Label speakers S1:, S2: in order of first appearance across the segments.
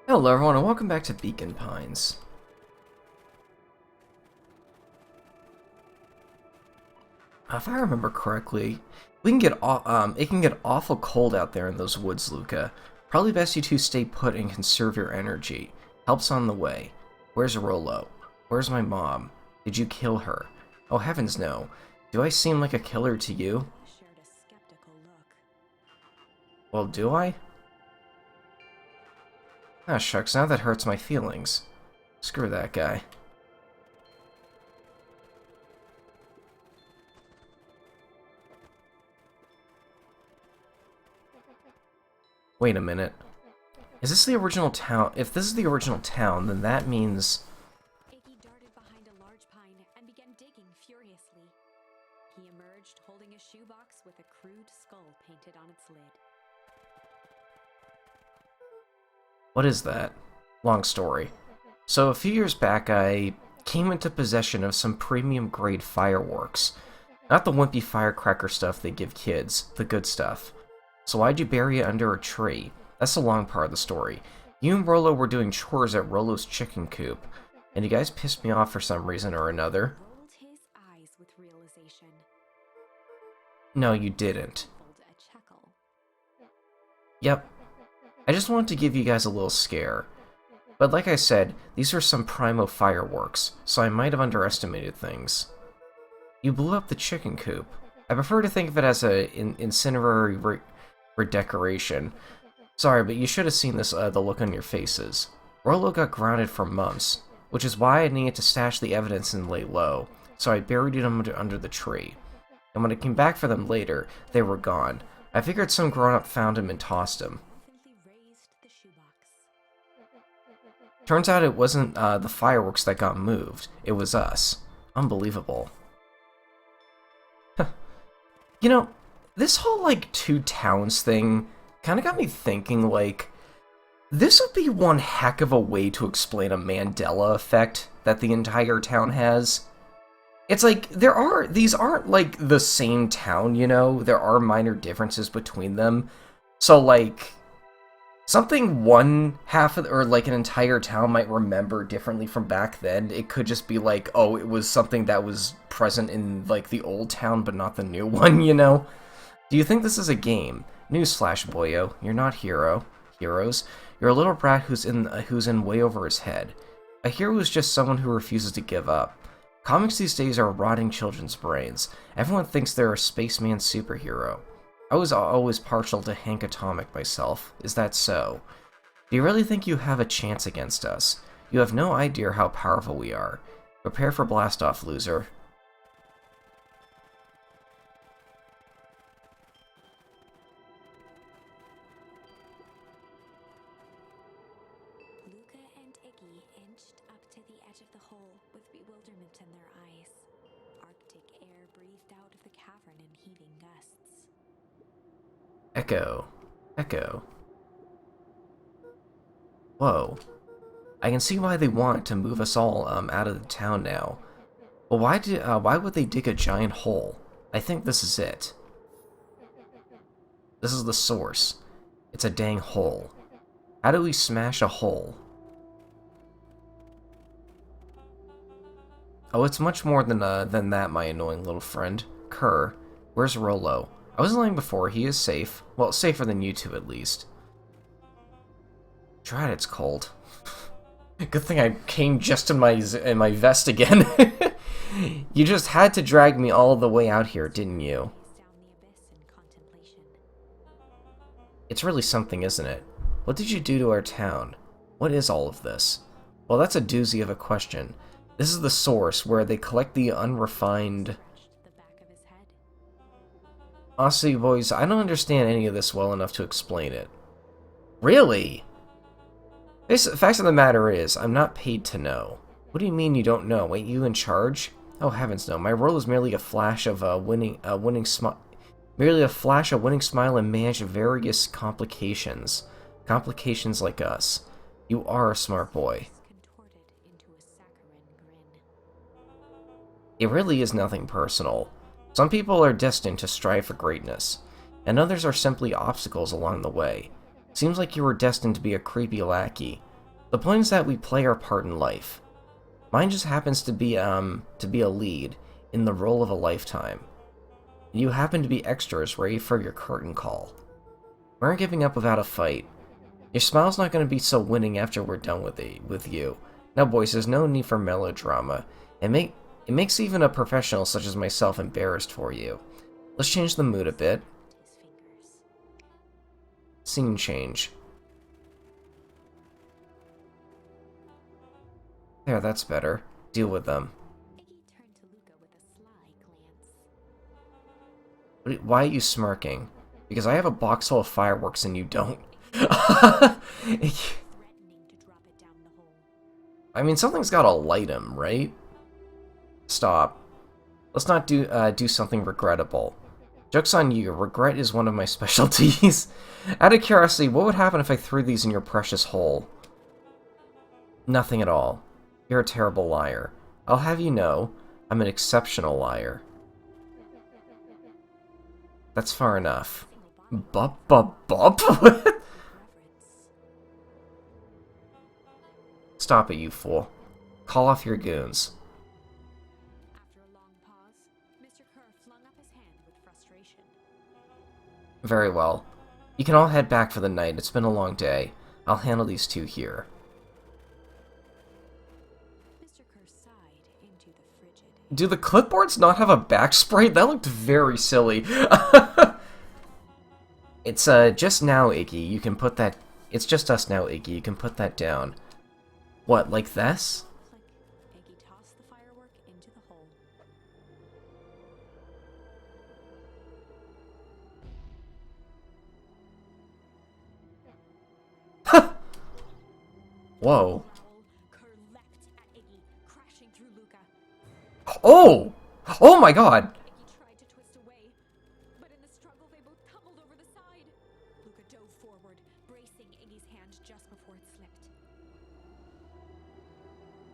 S1: Hello everyone and welcome back to Beacon Pines. If I remember correctly, it can get awful cold out there in those woods, Luca. Probably best you two stay put and conserve your energy. Help's on the way. Where's Rollo? Where's my mom? Did you kill her? Oh heavens no. Do I seem like a killer to you? Well, do I? Ah, shucks, now that hurts my feelings. Screw that guy. Wait a minute. Is this the original town? If this is the original town, then that means...
S2: Iggy darted behind a large pine and began digging furiously. He emerged holding a shoebox with a crude skull painted on its lid.
S1: What is that? Long story. So a few years back, I came into possession of some premium-grade fireworks. Not the wimpy firecracker stuff they give kids, the good stuff. So why'd you bury it under a tree? That's the long part of the story. You and Rollo were doing chores at Rollo's chicken coop, and you guys pissed me off for some reason or another.
S2: Rolled his eyes with realization.
S1: No, you didn't.
S2: A chuckle.
S1: Yep. I just wanted to give you guys a little scare. But like I said, these are some primo fireworks, so I might have underestimated things. You blew up the chicken coop. I prefer to think of it as a incendiary redecoration. Sorry, but you should have seen this, the look on your faces. Rollo got grounded for months, which is why I needed to stash the evidence and lay low, so I buried it under the tree. And when I came back for them later, they were gone. I figured some grown-up found him and tossed him.
S2: Raised the shoebox.
S1: Turns out it wasn't the fireworks that got moved, it was us. Unbelievable. You know, this whole, like, two towns thing kind of got me thinking, like, this would be one heck of a way to explain a Mandela effect that the entire town has. It's like, these aren't, like, the same town, you know? There are minor differences between them. So, like, something one half of, or like an entire town might remember differently from back then, it could just be like, oh, it was something that was present in, like, the old town, but not the new one, you know? Do you think this is a game? Newsflash, boyo, you're not heroes. You're a little brat who's in way over his head. A hero is just someone who refuses to give up. Comics these days are rotting children's brains. Everyone thinks they're a spaceman superhero. I was always partial to Hank Atomic myself. Is that so? Do you really think you have a chance against us? You have no idea how powerful we are. Prepare for blast-off, loser.
S2: Luca and Iggy inched up to the edge of the hole with bewilderment in their eyes. Arctic air breathed out of the cavern in heaving gusts.
S1: Echo. Echo. Whoa. I can see why they want to move us all out of the town now. But why would they dig a giant hole? I think this is it. This is the source. It's a dang hole. How do we smash a hole? Oh, it's much more than that, my annoying little friend. Kerr, where's Rollo? I was lying before, he is safe. Well, safer than you two, at least. Drat, it's cold. Good thing I came just in my vest again. You just had to drag me all the way out here, didn't you? It's really something, isn't it? What did you do to our town? What is all of this? Well, that's a doozy of a question. This is the source, where they collect the unrefined... Honestly, boys, I don't understand any of this well enough to explain it. Really? The fact of the matter is, I'm not paid to know. What do you mean you don't know? Ain't you in charge? Oh heavens no, my role is merely a flash of a winning smile and manage various complications. Complications like us. You are a smart boy. It really is nothing personal. Some people are destined to strive for greatness, and others are simply obstacles along the way. Seems like you were destined to be a creepy lackey. The point is that we play our part in life. Mine just happens to be a lead in the role of a lifetime. You happen to be extras ready for your curtain call. We aren't giving up without a fight. Your smile's not going to be so winning after we're done with you. Now, boys, there's no need for melodrama. It makes even a professional such as myself embarrassed for you. Let's change the mood a bit. Scene change. There, that's better. Deal with them.
S2: Iggy turned to Luca with a sly glance.
S1: Why are you smirking? Because I have a box full of fireworks and you don't.
S2: Threatening to drop it down the hole.
S1: I mean, something's gotta light him, right? Stop. Let's not do something regrettable. Joke's on you, regret is one of my specialties. Out of curiosity, what would happen if I threw these in your precious hole? Nothing at all. You're a terrible liar. I'll have you know, I'm an exceptional liar. That's far enough. Bup. Stop it, you fool. Call off your goons.
S2: After a long pause, Mr. Kerr flung up his hand with frustration.
S1: Very well. You can all head back for the night. It's been a long day. I'll handle these two here.
S2: Mr. Kerr sighed into the frigid.
S1: Do the clipboards not have a back spray? That looked very silly. It's just now, Iggy. You can put that... It's just us now, Iggy. You can put that down. What, like this?
S2: Click. Iggy tossed the firework into the hole.
S1: Whoa.
S2: Kerr leapt at Iggy, crashing through Luca.
S1: Oh! Oh my god!
S2: Iggy tried to twist away, but in the struggle they both tumbled over the side. Luca dove forward, bracing Iggy's hand just before it slipped.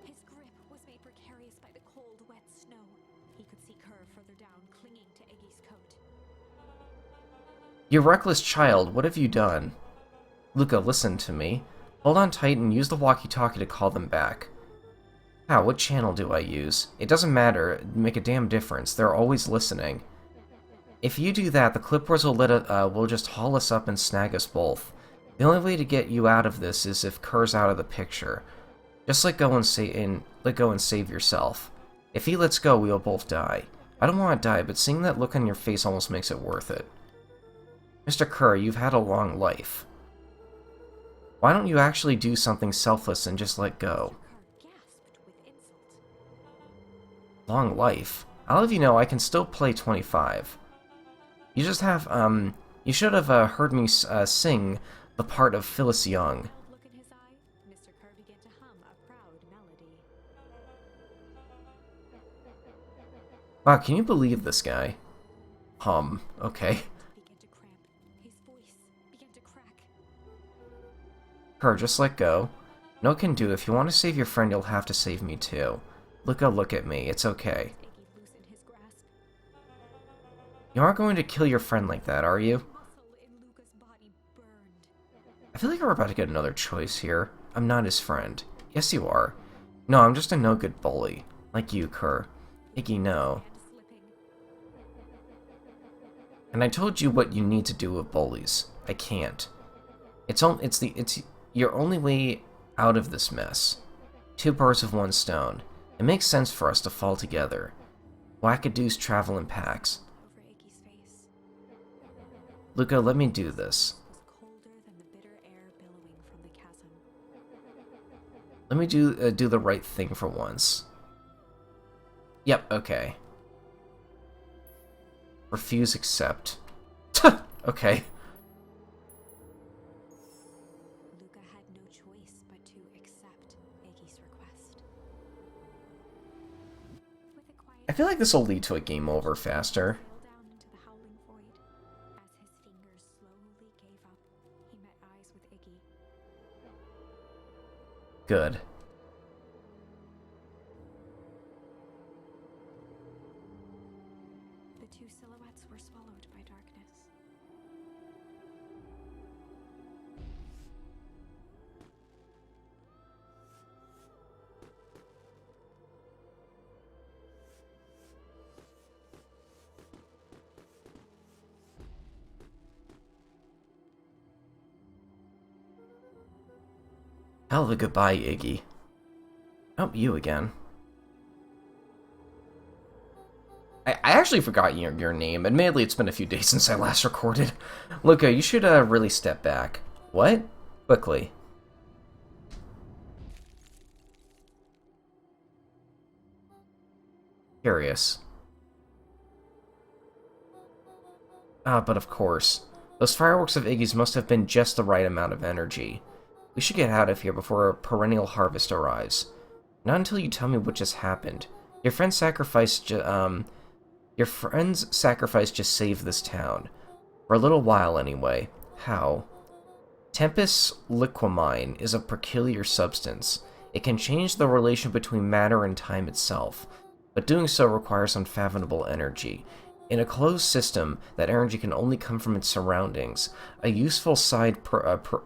S2: His grip was made precarious by the cold, wet snow. He could see Kerr further down, clinging to Iggy's coat.
S1: You reckless child, what have you done? Luca, listen to me. Hold on tight and use the walkie-talkie to call them back. How? What channel do I use? It doesn't matter. It'd make a damn difference. They're always listening. If you do that, the clipboards will just haul us up and snag us both. The only way to get you out of this is if Kerr's out of the picture. Just let go and save yourself. If he lets go, we will both die. I don't want to die, but seeing that look on your face almost makes it worth it. Mr. Kerr, you've had a long life. Why don't you actually do something selfless and just let go?
S2: Kerr gasped with insult.
S1: Long life? I'll have you know I can still play 25. You just have, you should have heard me sing the part of Phyllis Young.
S2: Look in his eye, Mr. Kerr began to hum a proud melody.
S1: Wow, can you believe this guy? Okay.
S2: Began to cramp. His voice began to crack.
S1: Kerr, just let go. No can do. If you want to save your friend, you'll have to save me too. Look at me. It's okay.
S2: Iggy loosened his grasp.
S1: You aren't going to kill your friend like that, are you?
S2: Muscle in Luca's body burned.
S1: I feel like we're about to get another choice here. I'm not his friend. Yes, you are. No, I'm just a no-good bully. Like you, Kerr. Iggy, no.
S2: And slipping.
S1: And I told you what you need to do with bullies. I can't. It's your only way out of this mess. Two birds with one stone. It makes sense for us to fall together. Wackadoos travel in packs.
S2: Over Iggy's face.
S1: Luca, let me do this.
S2: Was colder than the bitter air billowing from the chasm.
S1: Let me do the right thing for once. Yep, okay. Refuse accept. Okay.
S2: Luca had no choice but to accept Iggy's request. With a quiet
S1: I feel like this will lead to a game over faster.
S2: fell down into the howling void. As his fingers slowly gave up, he met eyes with Iggy.
S1: Good.
S2: The two silhouettes were swallowed by darkness.
S1: Hell of a goodbye, Iggy. Oh, you again. I actually forgot your name. Admittedly, it's been a few days since I last recorded. Luca, you should really step back. What? Quickly. Curious. Ah, but of course. Those fireworks of Iggy's must have been just the right amount of energy. We should get out of here before a perennial harvest arrives. Not until you tell me what just happened. Your friend's sacrifice just saved this town. For a little while, anyway. How? Tempus liquamine is a peculiar substance. It can change the relation between matter and time itself, but doing so requires unfathomable energy. In a closed system, that energy can only come from its surroundings. A useful side product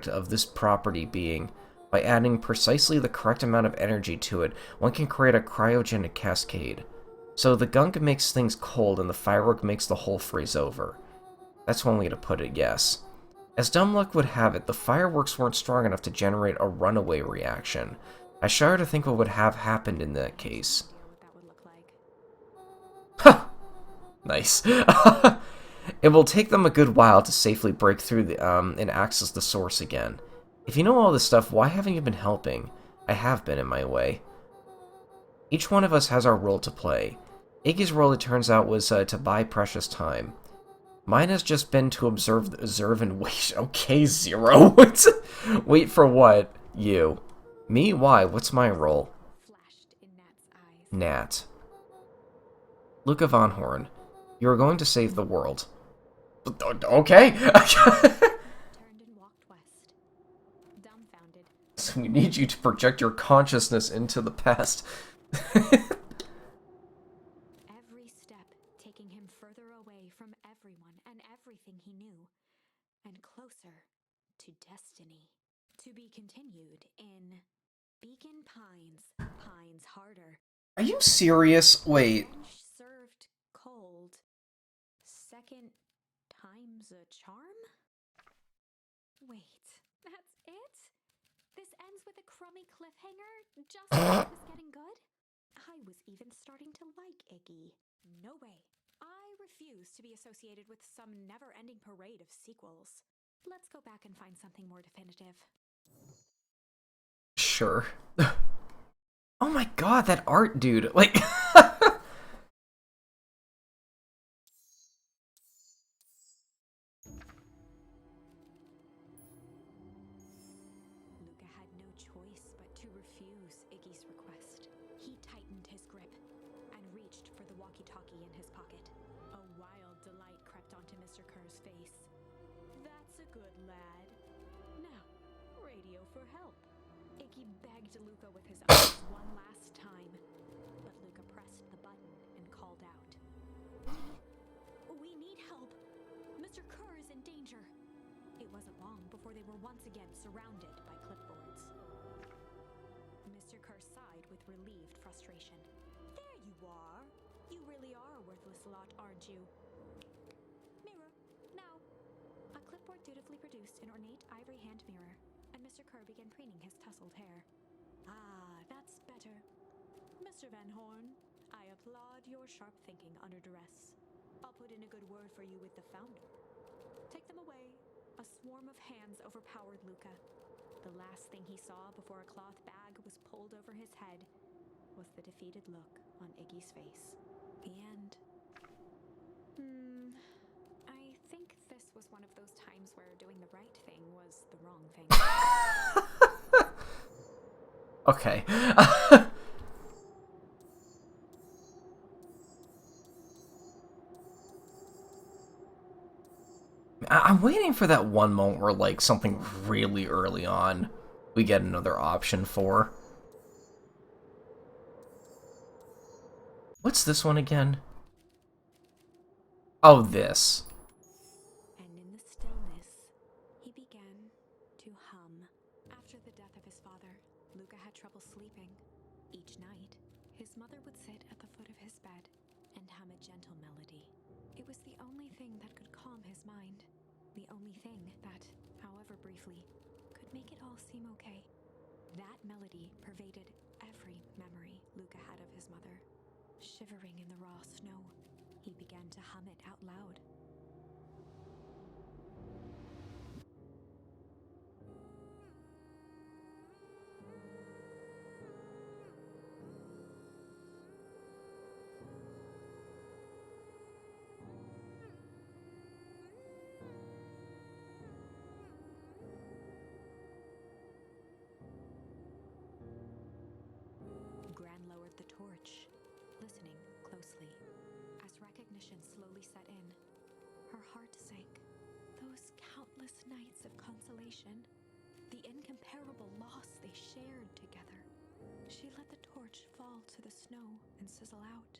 S1: of this property being, by adding precisely the correct amount of energy to it, one can create a cryogenic cascade. So the gunk makes things cold and the firework makes the whole freeze over. That's one way to put it, yes. As dumb luck would have it, the fireworks weren't strong enough to generate a runaway reaction. I shudder to think what would have happened in that case. Ha! Nice. It will take them a good while to safely break through and access the source again. If you know all this stuff, why haven't you been helping? I have been, in my way. Each one of us has our role to play. Iggy's role, it turns out, was to buy precious time. Mine has just been to observe and wait. Okay, Zero. Wait for what? You. Me? Why? What's my role?
S2: Flashed in Nat's eyes.
S1: Nat. Luca von Horn, you are going to save the world. Okay.
S2: Turned and walked west, dumbfounded.
S1: So we need you to project your consciousness into the past.
S2: Every step taking him further away from everyone and everything he knew, and closer to destiny. To be continued in Beacon Pines, Pines Harder.
S1: Are you serious? Wait.
S2: Lunch served cold. Second time's a charm? Wait, that's it? This ends with a crummy cliffhanger just when it was getting good? I was even starting to like Iggy. No way. I refuse to be associated with some never-ending parade of sequels. Let's go back and find something more definitive.
S1: Sure. Oh my god, that art, dude. Like...
S2: Luca had no choice but to refuse Iggy's request. He tightened his grip and reached for the walkie-talkie in his pocket. A wild delight crept onto Mr. Kerr's face. That's a good lad. Now, radio for help. Iggy begged Luca with his eyes one last time, but Luca pressed the button and called out. We need help. Mr. Kerr is in danger. It wasn't long before they were once again surrounded by clipboards. Mr. Kerr sighed with relieved frustration. There you are. You really are a worthless lot, aren't you? Mirror, now. A clipboard dutifully produced an ornate ivory hand mirror, and Mr. Kerr began preening his tousled hair. Ah, that's better. Mr. Van Horn, I applaud your sharp thinking under duress. I'll put in a good word for you with the founder. Take them away. A swarm of hands overpowered Luca. The last thing he saw before a cloth bag was pulled over his head was the defeated look on Iggy's face. The end. I think this was one of those times where doing the right thing was the wrong thing.
S1: Okay. I'm waiting for that one moment where, like, something really early on we get another option for. What's this one again? Oh, this.
S2: And in the stillness, he began to hum. After the death of his father, Luca had trouble sleeping. Each night, his mother would sit at the foot of his bed and hum a gentle melody. It was the only thing that could calm his mind. The only thing that, however briefly, could make it all seem okay. That melody pervaded every memory Luca had of his mother. Shivering in the raw snow, he began to hum it out loud. Gran lowered the torch, listening closely. As recognition slowly set in, her heart sank. Those countless nights of consolation, the incomparable loss they shared together. She let the torch fall to the snow and sizzle out.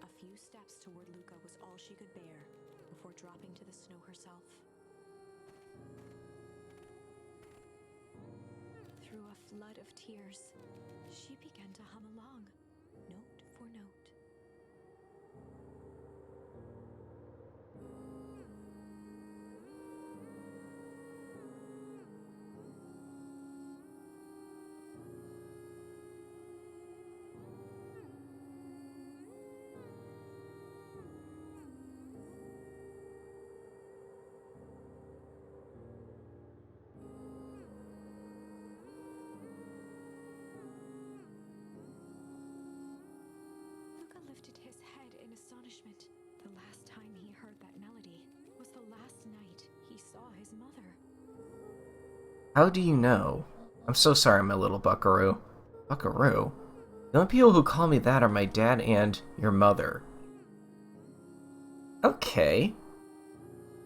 S2: A few steps toward Luca was all she could bear before dropping to the snow herself. Through a flood of tears, she began to hum along, note for note. Luca lifted his head in astonishment. The last time he heard that melody was the last night he saw his mother.
S1: How do you know? I'm so sorry, my little buckaroo. Buckaroo? The only people who call me that are my dad and your mother. Okay.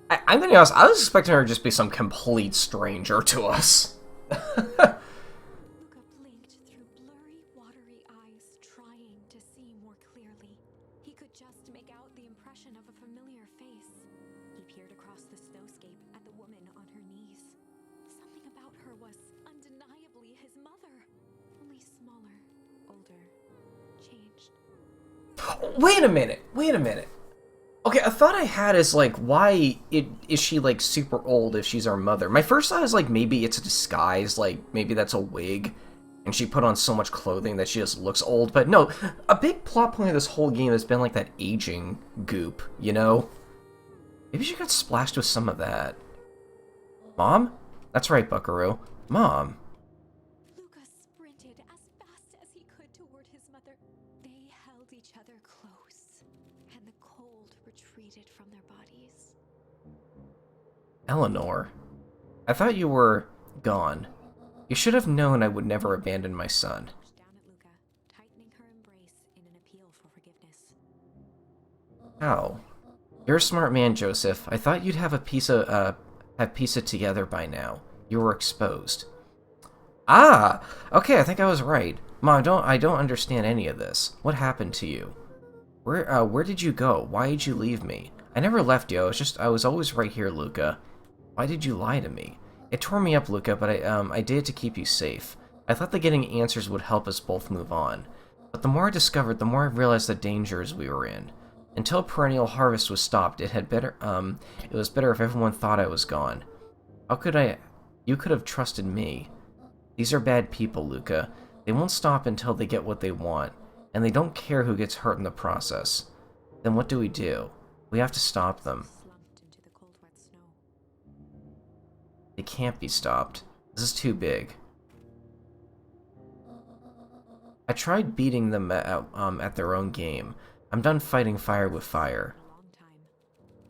S1: I'm gonna be honest, I was expecting her to just be some complete stranger to us.
S2: Luca blinked through blurry, watery eyes, trying to see more clearly. He could just make out the impression of a familiar face. He peered across the snowscape at the woman on her knees. Something about her was undeniably his mother, only smaller, older, changed.
S1: Wait a minute. Okay, a thought I had is, like, why is she, like, super old if she's our mother? My first thought is, like, maybe it's a disguise, like, maybe that's a wig, and she put on so much clothing that she just looks old, but no, a big plot point of this whole game has been, like, that aging goop, you know? Maybe she got splashed with some of that. Mom? That's right, Buckaroo. Mom.
S2: Luca sprinted as fast as he could toward his mother. They held each other close, and the cold retreated from their bodies.
S1: Eleanor. I thought you were gone. You should have known I would never abandon my son.
S2: Looked down at Luca, tightening her embrace in an appeal for forgiveness.
S1: How? You're a smart man, Joseph. I thought you'd have piece it together by now. You were exposed. Ah! Okay, I think I was right. Mom, I don't understand any of this. What happened to you? Where did you go? Why did you leave me? I never left you. I was always right here, Luca. Why did you lie to me? It tore me up, Luca, but I did it to keep you safe. I thought that getting answers would help us both move on. But the more I discovered, the more I realized the dangers we were in. Until perennial harvest was stopped, it was better if everyone thought I was gone. You could have trusted me. These are bad people, Luca. They won't stop until they get what they want, and they don't care who gets hurt in the process. Then what do? We have to stop them.
S2: Slumped into the cold, wet snow.
S1: They can't be stopped. This is too big. I tried beating them at their own game. I'm done fighting fire with fire.
S2: A long time.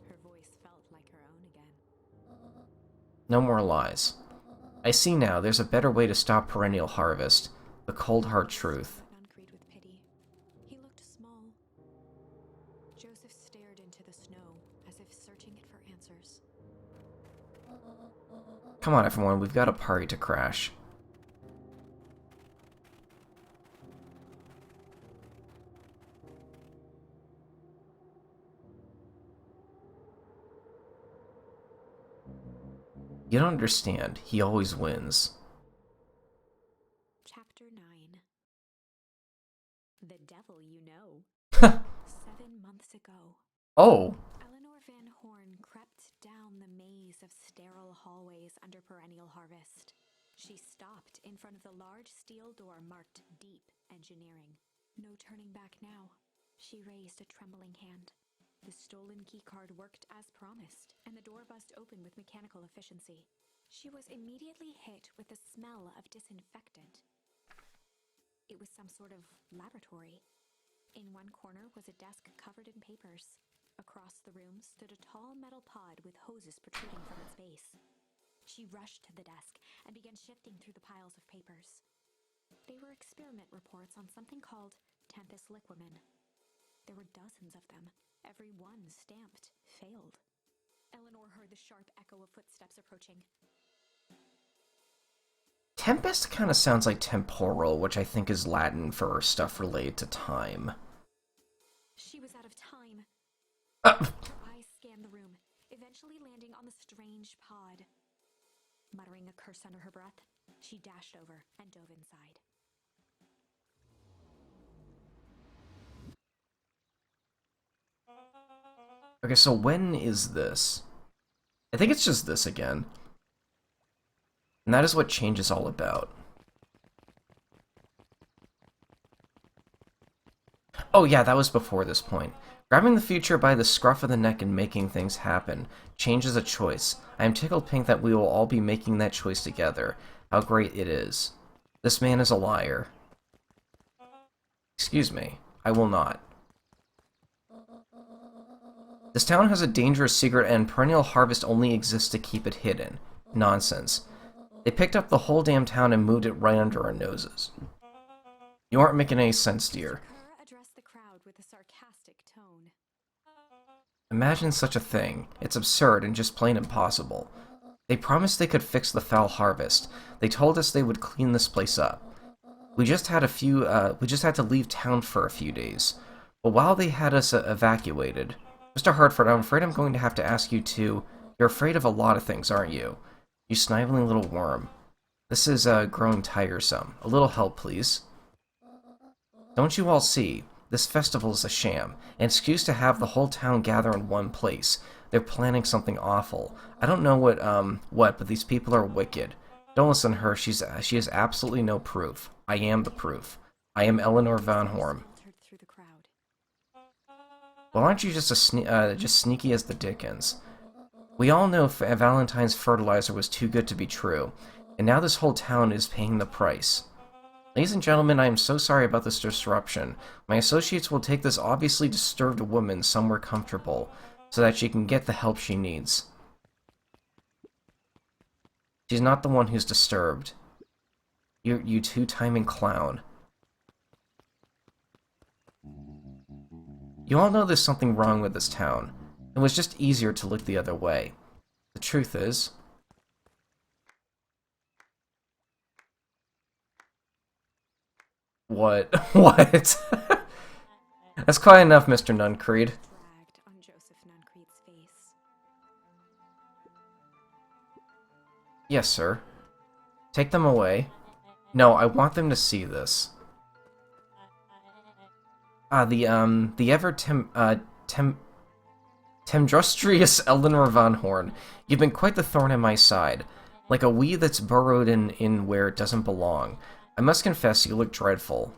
S2: Her voice felt like her own again.
S1: No more lies. I see now, there's a better way to stop perennial harvest. The cold hard truth.
S2: Concrete with pity. He looked small. Joseph stared into the snow as if searching it for answers.
S1: Come on, everyone, we've got a party to crash. You don't understand. He always wins.
S2: Chapter 9. The Devil You Know. 7 months ago,
S1: Oh,
S2: Eleanor Van Horn crept down the maze maze of sterile hallways under perennial harvest. She stopped in front of the large steel door marked Deep Engineering. No turning back now. She raised a trembling hand. The stolen keycard worked as promised, and the door buzzed open with mechanical efficiency. She was immediately hit with the smell of disinfectant. It was some sort of laboratory. In one corner was a desk covered in papers. Across the room stood a tall metal pod with hoses protruding from its base. She rushed to the desk and began shifting through the piles of papers. They were experiment reports on something called Tempus Liquamen. There were dozens of them, every one stamped failed. Eleanor heard the sharp echo of footsteps approaching.
S1: Tempest kind of sounds like temporal, which I think is Latin for stuff related to time.
S2: She was out of time.
S1: Uh.
S2: Her eyes scanned the room, eventually landing on the strange pod. Muttering a curse under her breath, she dashed over and dove inside.
S1: Okay, so when is this? I think it's just this again. And that is what change is all about. Oh yeah, that was before this point. Grabbing the future by the scruff of the neck and making things happen. Change is a choice. I am tickled pink that we will all be making that choice together. How great it is. This man is a liar. Excuse me. I will not. This town has a dangerous secret and perennial harvest only exists to keep it hidden. Nonsense. They picked up the whole damn town and moved it right under our noses. You aren't making any sense, dear.
S2: Kerr addressed the crowd with a sarcastic tone.
S1: Imagine such a thing. It's absurd and just plain impossible. They promised they could fix the foul harvest. They told us they would clean this place up. We just had to leave town for a few days. But while they had us evacuated, Mr. Hartford, I'm afraid I'm going to have to ask you to... You're afraid of a lot of things, aren't you? You sniveling little worm. This is, growing tiresome. A little help, please. Don't you all see? This festival is a sham, an excuse to have the whole town gather in one place. They're planning something awful. I don't know what, but these people are wicked. Don't listen to her, she has absolutely no proof. I am the proof. I am Eleanor Van Horn. Well, aren't you just just sneaky as the dickens? We all know Valentine's fertilizer was too good to be true, and now this whole town is paying the price. Ladies and gentlemen, I am so sorry about this disruption. My associates will take this obviously disturbed woman somewhere comfortable, so that she can get the help she needs. She's not the one who's disturbed. You two-timing clown. You all know there's something wrong with this town. It was just easier to look the other way. The truth is... What? What? That's quite enough, Mr. Nuncreed.
S2: On Joseph Nuncreed's face.
S1: Yes, sir. Take them away. No, I want them to see this. The ever tempestuous Eleanor Van Horn. You've been quite the thorn in my side. Like a weed that's burrowed in where it doesn't belong. I must confess, you look dreadful.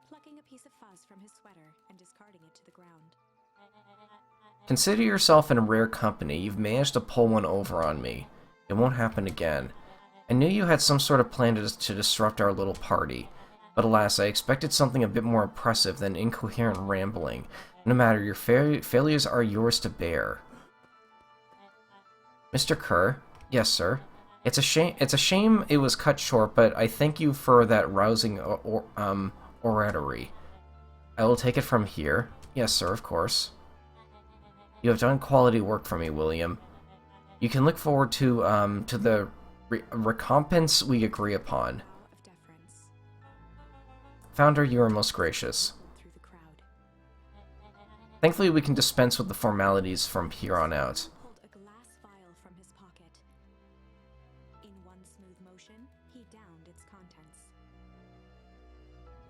S2: Plucking a piece of fuzz from his sweater and discarding it to the ground.
S1: Consider yourself in rare company. You've managed to pull one over on me. It won't happen again. I knew you had some sort of plan to disrupt our little party. But alas, I expected something a bit more impressive than incoherent rambling. No matter, your failures are yours to bear. Mr. Kerr? Yes, sir. It's a shame it was cut short, but I thank you for that rousing oratory. I will take it from here. Yes, sir, of course. You have done quality work for me, William. You can look forward to the recompense we agree upon. Founder, you are most gracious. Thankfully, we can dispense with the formalities from here on out.
S2: Pulled a glass vial from his pocket. In one smooth motion, he downed its contents.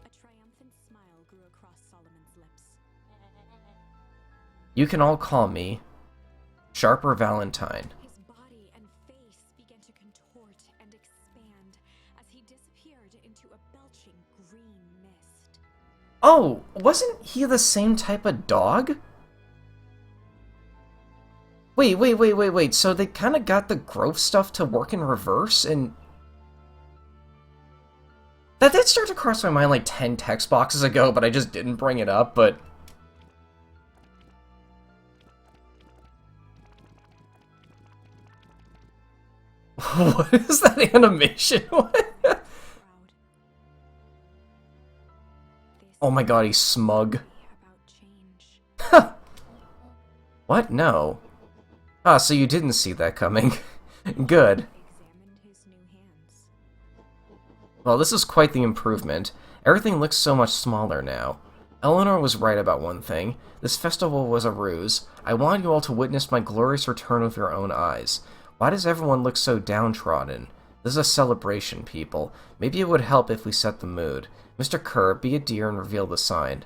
S2: A triumphant smile grew across Solomon's lips.
S1: You can all call me Sharper Valentine.
S2: His body
S1: Oh, wasn't he the same type of dog? Wait. So they kind of got the growth stuff to work in reverse, and that did start to cross my mind like 10 text boxes ago, but I just didn't bring it up, but... What is that animation?
S2: Proud.
S1: Oh my god, he's smug.
S2: About change.
S1: What? No. Ah, so you didn't see that coming. Good.
S2: Examined his new hands.
S1: Well, this is quite the improvement. Everything looks so much smaller now. Eleanor was right about one thing. This festival was a ruse. I wanted you all to witness my glorious return with your own eyes. Why does everyone look so downtrodden? This is a celebration, people. Maybe it would help if we set the mood. Mr. Kerr, be a dear and reveal the sign.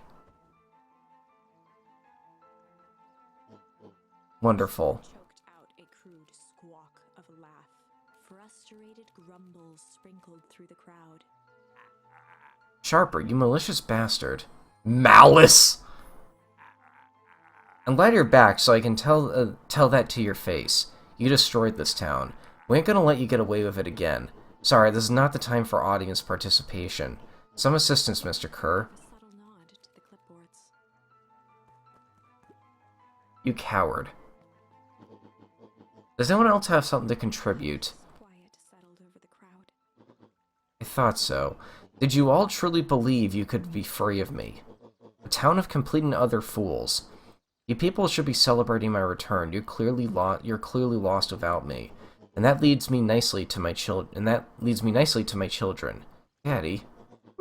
S1: Wonderful.
S2: Choked out a crude squawk of a laugh. Frustrated grumbles sprinkled through the crowd.
S1: Sharper, you malicious bastard. Malice! I'm glad you're back, so I can tell that to your face. You destroyed this town. We ain't gonna let you get away with it again. Sorry, this is not the time for audience participation. Some assistance, Mr. Kerr.
S2: A subtle nod to the clipboards.
S1: You coward. Does anyone else have something to contribute?
S2: Quiet settled over the crowd.
S1: I thought so. Did you all truly believe you could be free of me? A town of complete and utter fools. You people should be celebrating my return. You're clearly lost without me, and that leads me nicely to my children. Daddy,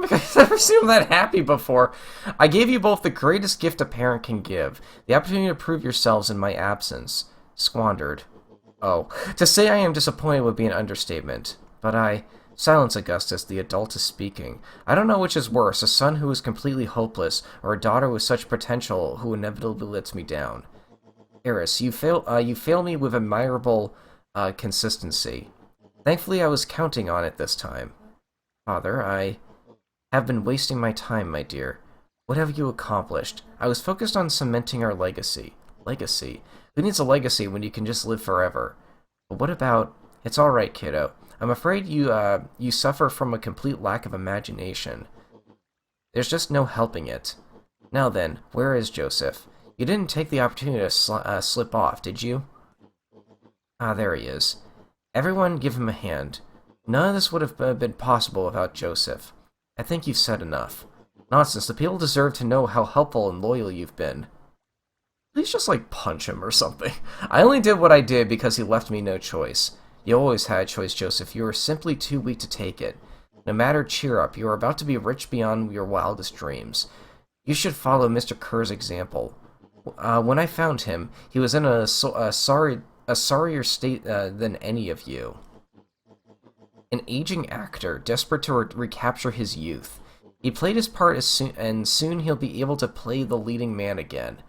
S1: I've never seen him that happy before. I gave you both the greatest gift a parent can give: the opportunity to prove yourselves in my absence. Squandered. Oh, to say I am disappointed would be an understatement. But Silence, Augustus, the adult is speaking. I don't know which is worse, a son who is completely hopeless, or a daughter with such potential who inevitably lets me down. Eris, you fail me with admirable consistency. Thankfully, I was counting on it this time. Father, I have been wasting my time, my dear. What have you accomplished? I was focused on cementing our legacy. Legacy? Who needs a legacy when you can just live forever? But what about... It's alright, kiddo. I'm afraid you suffer from a complete lack of imagination. There's just no helping it. Now then, where is Joseph? You didn't take the opportunity to slip off, did you? Ah, there he is. Everyone give him a hand. None of this would have been possible without Joseph. I think you've said enough. Nonsense, the people deserve to know how helpful and loyal you've been. Please just, punch him or something. I only did what I did because he left me no choice. You always had a choice, Joseph. You were simply too weak to take it. No matter, cheer up. You are about to be rich beyond your wildest dreams. You should follow Mr. Kerr's example. When I found him, he was in a sorrier state than any of you. An aging actor, desperate to recapture his youth. He played his part and soon he'll be able to play the leading man again.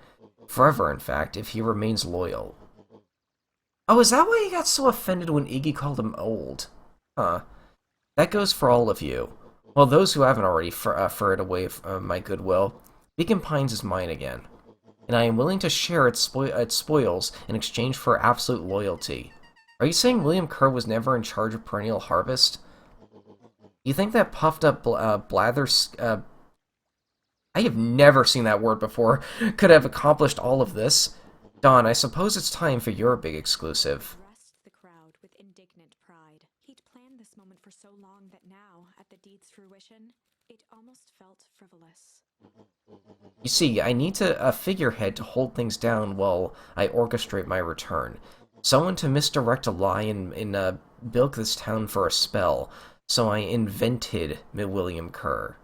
S1: Forever, in fact, if he remains loyal. Oh, is that why he got so offended when Iggy called him old? Huh. That goes for all of you. Well, those who haven't already furred away my goodwill. Beacon Pines is mine again. And I am willing to share its spoils in exchange for absolute loyalty. Are you saying William Kerr was never in charge of Perennial Harvest? You think that puffed-up blather... I have never seen that word before. Could have accomplished all of this? Don, I suppose it's time for your big exclusive.
S2: Dressed the crowd with indignant pride. He'd planned this moment for so long that now, at the deed's fruition, it almost felt frivolous.
S1: You see, I need a figurehead to hold things down while I orchestrate my return. Someone to misdirect a lie and bilk this town for a spell. So I invented William Kerr.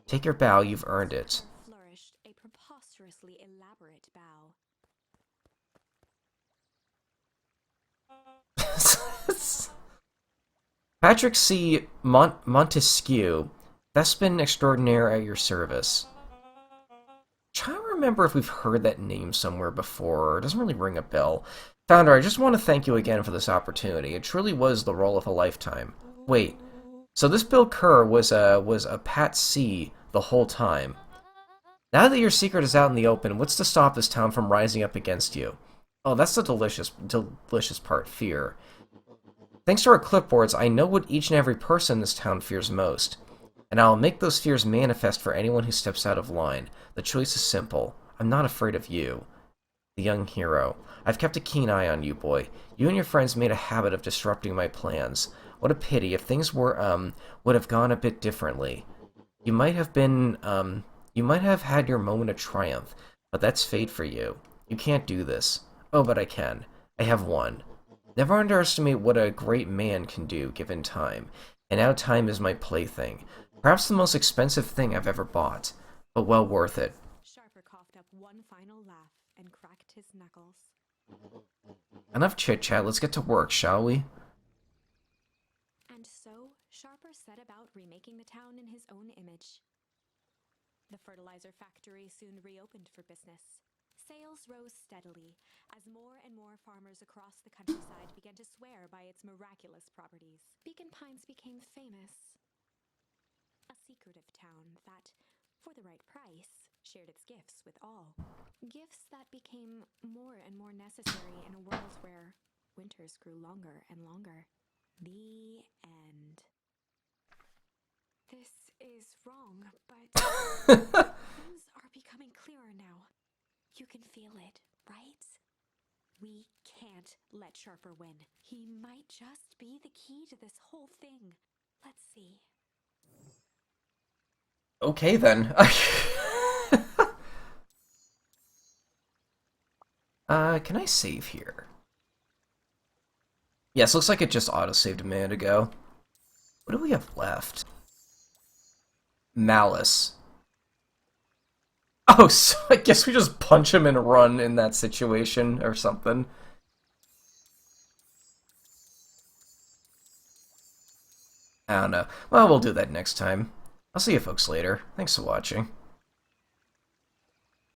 S1: Take your bow, you've earned it.
S2: Flourished a preposterously elaborate bow.
S1: Patrick C. Montesquieu, Thespin Extraordinaire at your service. Trying to remember if we've heard that name somewhere before. It doesn't really ring a bell. Founder, I just want to thank you again for this opportunity. It truly was the role of a lifetime. Wait, so this Bill Kerr was a Pat C. the whole time. Now that your secret is out in the open, what's to stop this town from rising up against you? Oh, that's the delicious part, fear. Thanks to our clipboards, I know what each and every person in this town fears most. And I'll make those fears manifest for anyone who steps out of line. The choice is simple. I'm not afraid of you. The young hero. I've kept a keen eye on you, boy. You and your friends made a habit of disrupting my plans. What a pity. If things would have gone a bit differently. You might have had your moment of triumph, but that's fate for you. You can't do this. Oh, but I can. I have won. Never underestimate what a great man can do, given time. And now time is my plaything. Perhaps the most expensive thing I've ever bought, but well worth it.
S2: Sharper coughed up one final laugh and cracked his knuckles.
S1: Enough chit-chat, let's get to work, shall we?
S2: And so, Sharper set about remaking the town in his own image. The fertilizer factory soon reopened for business. Sales rose steadily as more and more farmers across the countryside began to swear by its miraculous properties. Beacon Pines became famous. A secretive town that, for the right price, shared its gifts with all. Gifts that became more and more necessary in a world where winters grew longer and longer. The end. This is wrong, but things are becoming clearer now. You can feel it, right? We can't let Sharper win. He might just be the key to this whole thing. Let's see.
S1: Okay, then. Can I save here? Yes, looks like it just auto-saved a minute ago. What do we have left? Malice. Oh, so I guess we just punch him and run in that situation or something. I don't know. Well, we'll do that next time. I'll see you folks later. Thanks for watching.